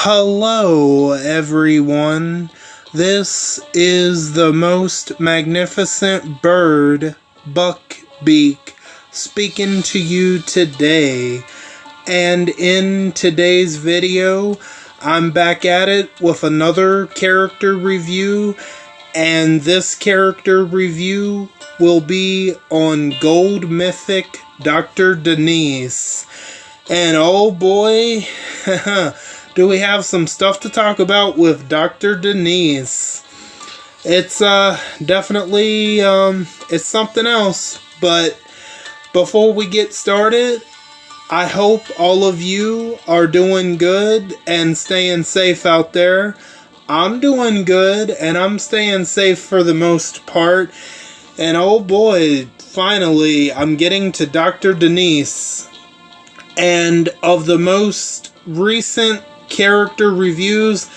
Hello, everyone. This is the most magnificent bird, Beak, speaking to you today. And in today's video, I'm back at it with another character review. And this character review will be on Gold Mythic Dr.Denise. And oh boy, do we have some stuff to talk about with Dr.Denise. It's definitely it's something else. But before we get started, I hope all of you are doing good and staying safe out there. I'm doing good and I'm staying safe for the most part. And oh boy, finally I'm getting to Dr.Denise. And of the most recent character reviews,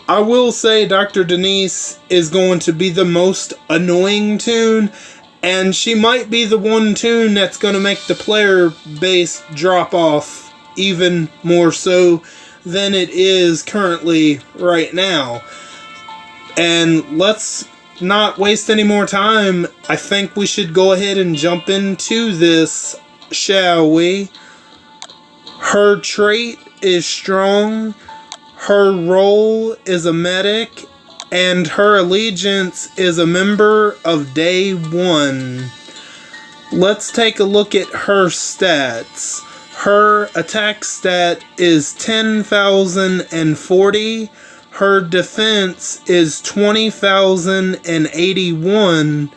I will say Dr.Denise is going to be the most annoying toon, and she might be the one toon that's going to make the player base drop off even more so than it is currently right now. And let's not waste any more time. I think we should go ahead and jump into this, shall we? Her trait is strong, her role is a medic, and her allegiance is a member of Day 1. Let's take a look at her stats. Her attack stat is 10,040. Her defense is 20,081.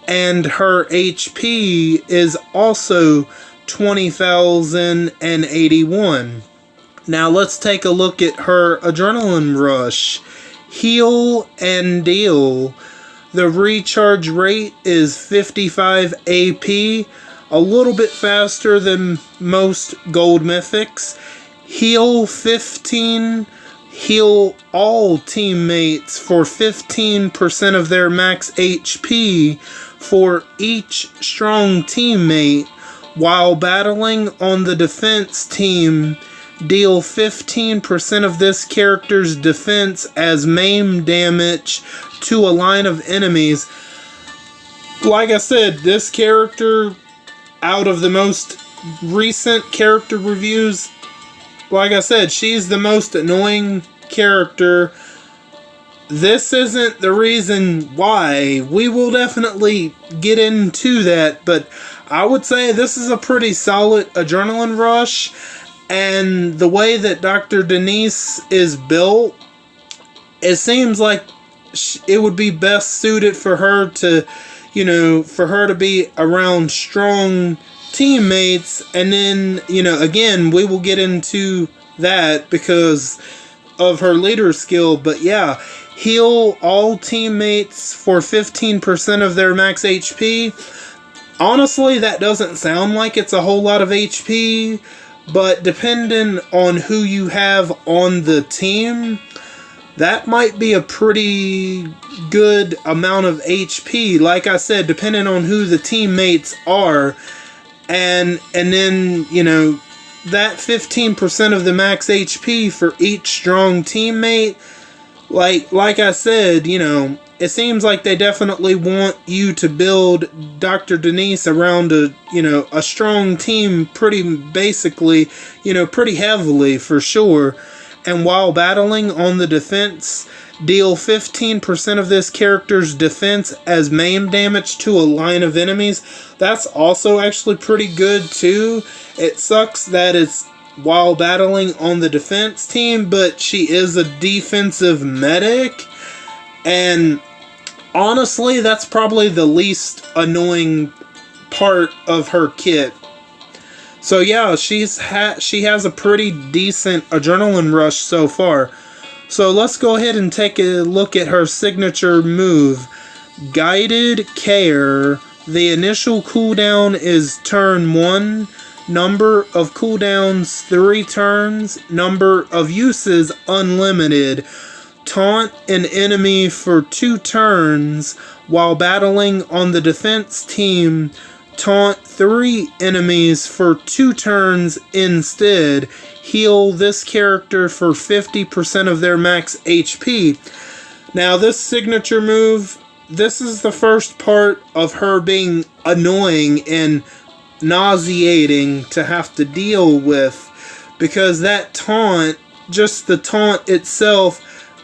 And her HP is also 20,081. Now let's take a look at her adrenaline rush. Heal and deal. The recharge rate is 55 AP, a little bit faster than most gold mythics. Heal 15. Heal all teammates for 15% of their max HP for each strong teammate. While battling on the defense team, deal 15% of this character's defense as maim damage to a line of enemies. Like I said, this character, out of the most recent character reviews, like I said, she's the most annoying character. This isn't the reason why. We will definitely get into that, but I would say this is a pretty solid adrenaline rush, and the way that Dr.Denise is built, it seems like it would be best suited for her to, for her to be around strong teammates. And then, again, we will get into that because of her leader skill. But yeah, heal all teammates for 15% of their max HP. Honestly, that doesn't sound like it's a whole lot of HP, but depending on who you have on the team, that might be a pretty good amount of HP. Like I said, depending on who the teammates are. And then, that 15% of the max HP for each strong teammate, like I said, it seems like they definitely want you to build Dr.Denise around a strong team pretty heavily for sure. And while battling on the defense, deal 15% of this character's defense as maim damage to a line of enemies. That's also actually pretty good too. It sucks that it's while battling on the defense team, but she is a defensive medic. And honestly, that's probably the least annoying part of her kit. So yeah, she has a pretty decent adrenaline rush so far. So let's go ahead and take a look at her signature move, Guided Care. The initial cooldown is turn 1. Number of cooldowns 3 turns. Number of uses unlimited. Taunt an enemy for 2 turns while battling on the defense team. taunt 3 enemies for 2 turns instead. Heal this character for 50% of their max HP. Now this signature move, this is the first part of her being annoying and nauseating to have to deal with, because that taunt, just the taunt itself,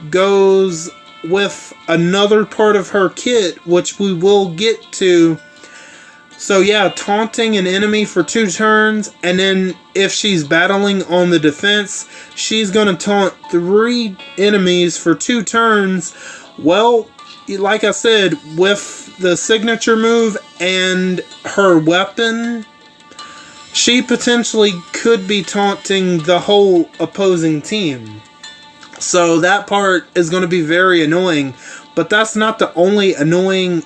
goes with another part of her kit, which we will get to. So yeah, taunting an enemy for 2 turns, and then if she's battling on the defense, she's gonna taunt 3 enemies for 2 turns. Well, like I said, with the signature move and her weapon, she potentially could be taunting the whole opposing team. So that part is going to be very annoying, but that's not the only annoying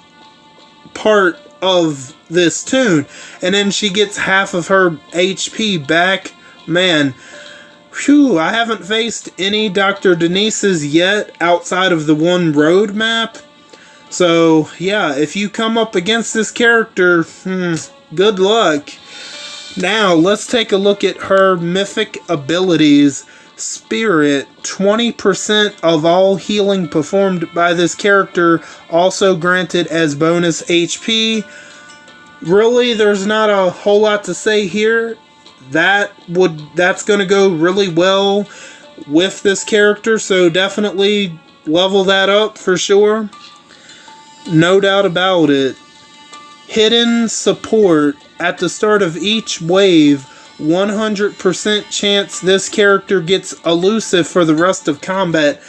part of this tune. And then she gets half of her HP back. Man, whew, I haven't faced any Dr. Denise's yet outside of the one road map. So yeah, if you come up against this character, good luck. Now let's take a look at her mythic abilities. Spirit, 20% of all healing performed by this character, also granted as bonus HP. Really, there's not a whole lot to say here. That's going to go really well with this character, so definitely level that up for sure. No doubt about it. Hidden support. At the start of each wave, 100% chance this character gets elusive for the rest of combat.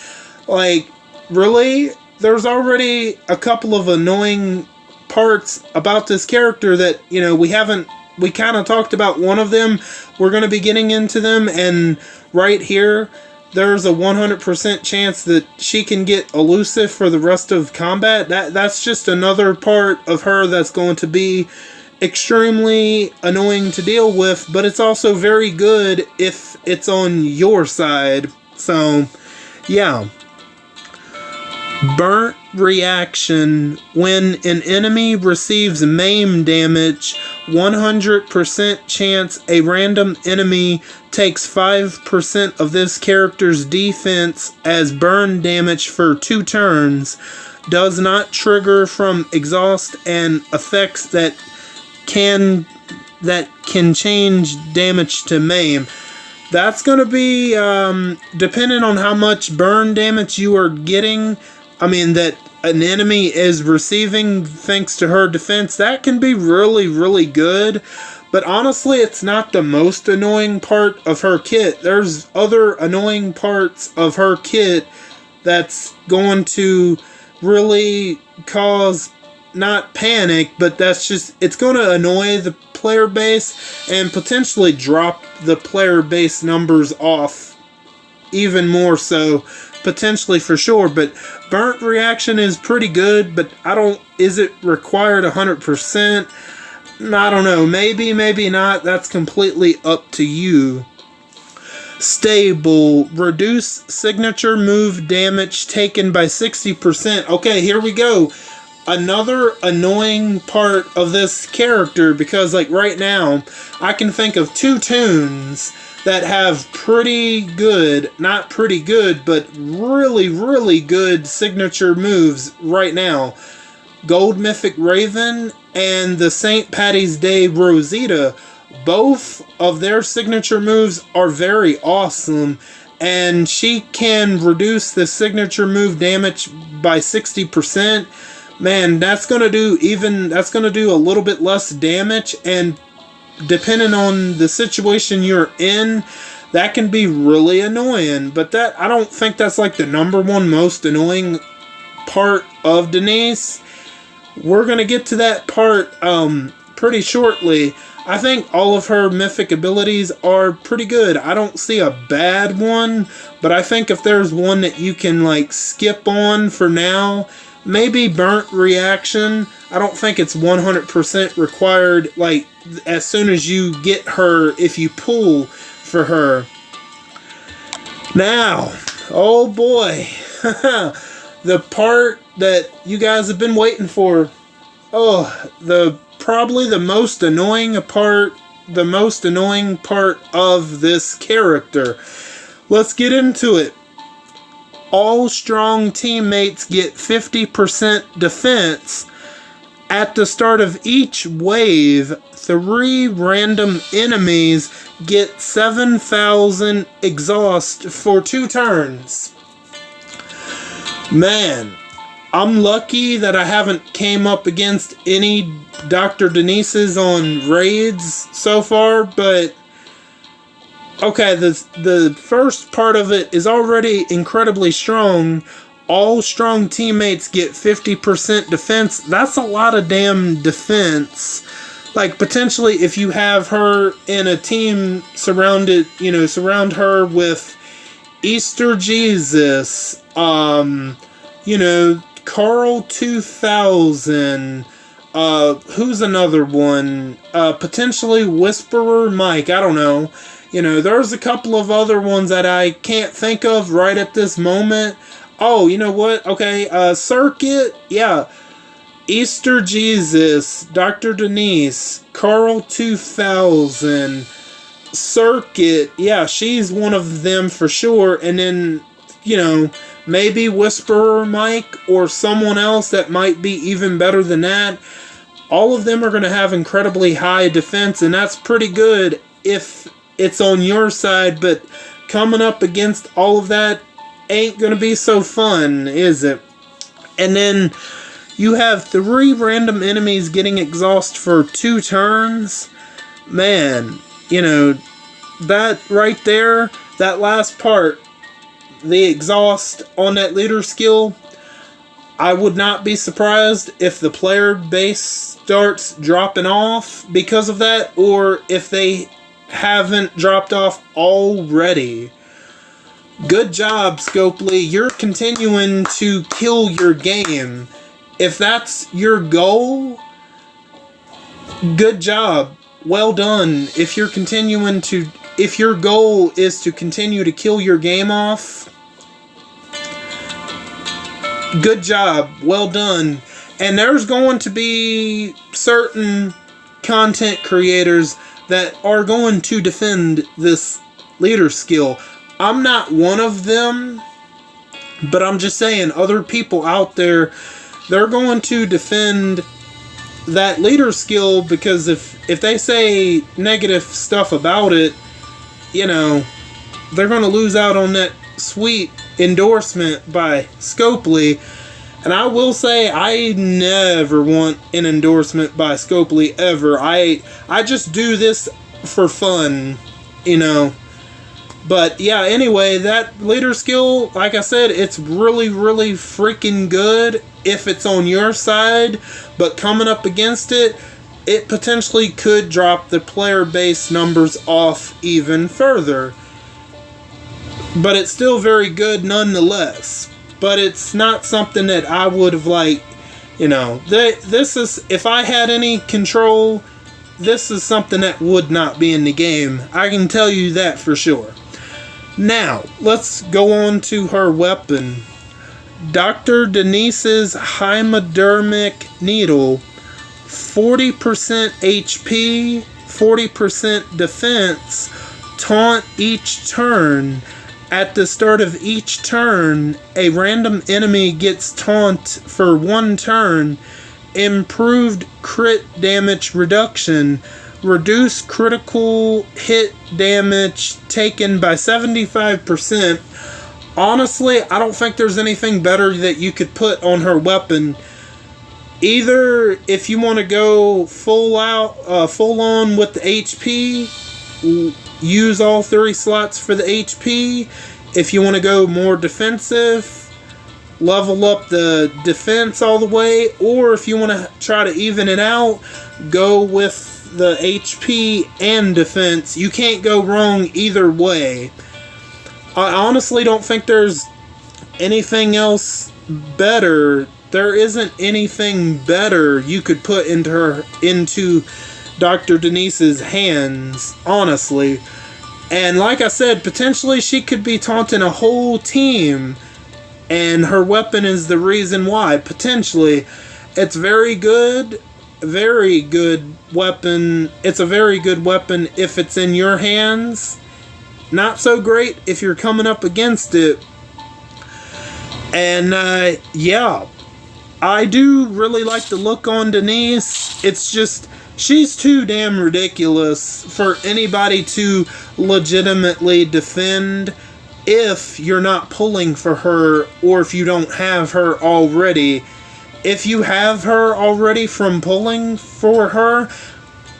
Like, really? There's already a couple of annoying parts about this character that, you know, we kind of talked about one of them. We're going to be getting into them, and right here, there's a 100% chance that she can get elusive for the rest of combat. That's just another part of her that's going to be extremely annoying to deal with, but it's also very good if it's on your side. So yeah. Burnt reaction. When an enemy receives maim damage, 100% chance a random enemy takes 5% of this character's defense as burn damage for 2 turns. Does not trigger from exhaust, and effects that can change damage to maim. That's going to be depending on how much burn damage you are getting. I mean, that an enemy is receiving thanks to her defense. That can be really, really good. But honestly, it's not the most annoying part of her kit. There's other annoying parts of her kit that's going to really cause, not panic, but that's just, it's going to annoy the player base and potentially drop the player base numbers off even more so, potentially for sure. But burnt reaction is pretty good, but is it required 100%? I don't know, maybe not. That's completely up to you. Stable, reduce signature move damage taken by 60%. Okay, here we go. Another annoying part of this character, because like right now I can think of 2 tunes that have pretty good, not pretty good, but really, really good signature moves right now. Gold Mythic Raven and the St. Patty's Day Rosita. Both of their signature moves are very awesome, and she can reduce the signature move damage by 60%. Man, that's gonna do a little bit less damage, and depending on the situation you're in, that can be really annoying. But I don't think that's like the number one most annoying part of Denise. We're gonna get to that part pretty shortly. I think all of her mythic abilities are pretty good. I don't see a bad one, but I think if there's one that you can like skip on for now, maybe burnt reaction. I don't think it's 100% required, like, as soon as you get her, if you pull for her. Now, oh boy, the part that you guys have been waiting for. Oh, the probably the most annoying part of this character. Let's get into it. All strong teammates get 50% defense. At the start of each wave, 3 random enemies get 7,000 exhaust for 2 turns. Man, I'm lucky that I haven't came up against any Dr. Denise's on raids so far, but okay, the first part of it is already incredibly strong. All strong teammates get 50% defense. That's a lot of damn defense. Like, potentially, if you have her in a team surround her with Easter Jesus, Carl 2000, who's another one? Potentially Whisperer Mike, I don't know. There's a couple of other ones that I can't think of right at this moment. Oh, you know what? Okay, Circuit, yeah. Easter Jesus, Dr. Denise, Carl 2000, Circuit, yeah, she's one of them for sure. And then, maybe Whisperer Mike or someone else that might be even better than that. All of them are going to have incredibly high defense, and that's pretty good if it's on your side, but coming up against all of that ain't going to be so fun, is it? And then you have 3 random enemies getting exhaust for 2 turns. Man, that right there, that last part, the exhaust on that leader skill, I would not be surprised if the player base starts dropping off because of that, or if they haven't dropped off already. Good job, Scopely. You're continuing to kill your game. If that's your goal, good job. Well done. If your goal is to continue to kill your game off, good job. Well done. And there's going to be certain content creators that are going to defend this leader skill. I'm not one of them, but I'm just saying other people out there, they're going to defend that leader skill, because if they say negative stuff about it, they're going to lose out on that sweet endorsement by Scopely. And I will say, I never want an endorsement by Scopely ever. I just do this for fun, But yeah, anyway, that leader skill, like I said, it's really, really freaking good if it's on your side. But coming up against it, it potentially could drop the player base numbers off even further. But it's still very good nonetheless. But it's not something that I would have this is, if I had any control, this is something that would not be in the game. I can tell you that for sure. Now, let's go on to her weapon. Dr. Denise's Hypodermic Needle. 40% HP, 40% defense, taunt each turn. At the start of each turn, a random enemy gets taunt for 1 turn. Improved crit damage reduction. Reduce critical hit damage taken by 75%. Honestly, I don't think there's anything better that you could put on her weapon. Either if you want to go full on with the HP, use all 3 slots for the HP. If you want to go more defensive, level up the defense all the way. Or if you want to try to even it out, go with the HP and defense. You can't go wrong either way. I honestly don't think there's anything else better. There isn't anything better you could put into Dr. Denise's hands, honestly. And like I said, potentially she could be taunting a whole team, and her weapon is the reason why. Potentially. It's very good. very good weapon. It's a very good weapon if it's in your hands. Not so great if you're coming up against it. And yeah, I do really like the look on Denise. It's just, she's too damn ridiculous for anybody to legitimately defend if you're not pulling for her or if you don't have her already. If you have her already from pulling for her,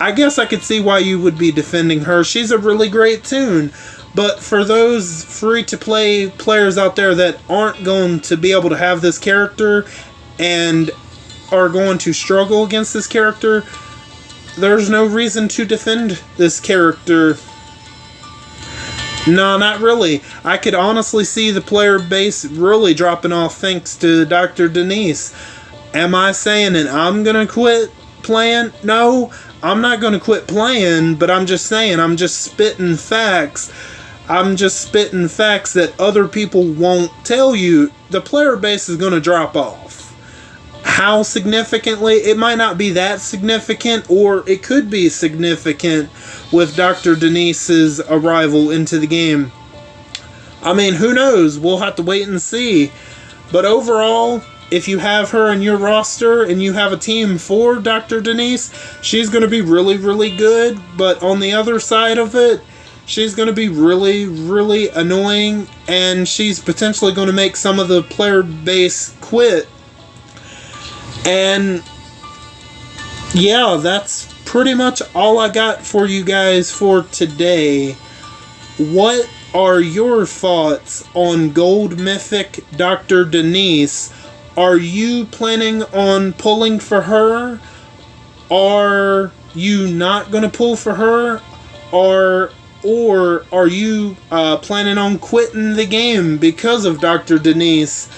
I guess I could see why you would be defending her. She's a really great toon. But for those free-to-play players out there that aren't going to be able to have this character and are going to struggle against this character, there's no reason to defend this character. No, not really. I could honestly see the player base really dropping off thanks to Dr. Denise. Am I saying that I'm going to quit playing? No, I'm not going to quit playing, but I'm just saying, I'm just spitting facts. I'm just spitting facts that other people won't tell you. The player base is going to drop off. How significantly? It might not be that significant, or it could be significant with Dr. Denise's arrival into the game. I mean, who knows? We'll have to wait and see. But overall, if you have her in your roster and you have a team for Dr. Denise, she's going to be really, really good. But on the other side of it, she's going to be really, really annoying, and she's potentially going to make some of the player base quit. And yeah, that's pretty much all I got for you guys for today. What are your thoughts on Gold Mythic Dr. Denise? Are you planning on pulling for her? Are you not going to pull for her? Or are you planning on quitting the game because of Dr. Denise?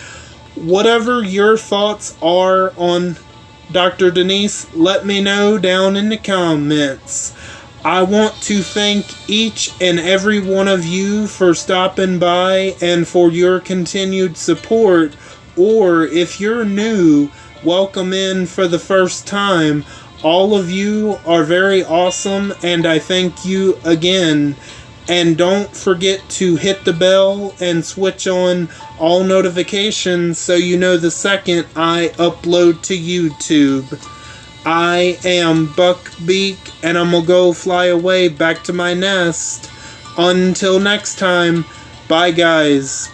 Whatever your thoughts are on Dr. Denise, let me know down in the comments. I want to thank each and every one of you for stopping by and for your continued support. Or if you're new, welcome in for the first time. All of you are very awesome, and I thank you again. And don't forget to hit the bell and switch on all notifications so you know the second I upload to YouTube. I am Buck Beak, and I'm gonna go fly away back to my nest. Until next time, bye guys.